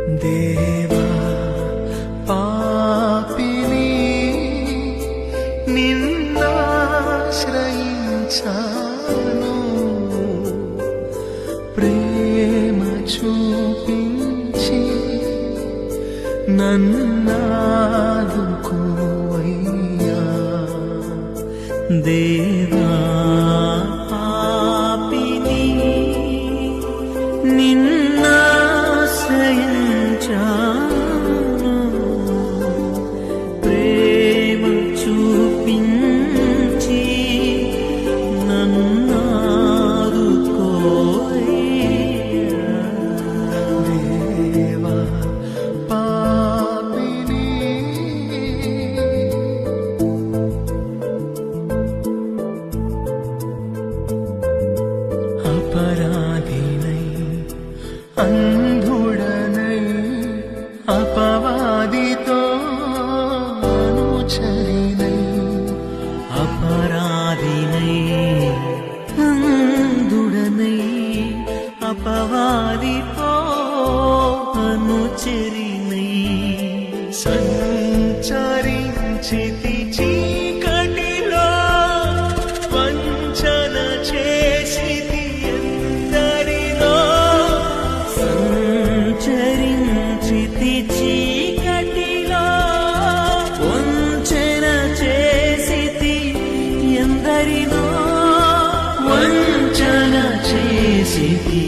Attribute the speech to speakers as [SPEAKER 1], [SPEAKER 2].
[SPEAKER 1] దేవా పాపిని నిన్నాశ్రయించాను, ప్రేమ చూపించి నన్నాదుకోవయ్యా.
[SPEAKER 2] దేవా పాపిని నిన్నాశ్రయించాను, ప్రేమ చూపించి నన్నాదుకోవయ్యా.
[SPEAKER 1] దేవా పాపిని అపరాధినై అంధుడనై అపవాదితో అనుచరినై,
[SPEAKER 2] అపరాధినై అంధుడనై అపవాదితో అనుచరినై,
[SPEAKER 1] సంచరించితి చీకటిలో వంచన చేసితి ఎందరిలో.
[SPEAKER 2] సంచరించితి చీకటిలో వంచన చేసితి ఎందరినో, వంచన చేసితి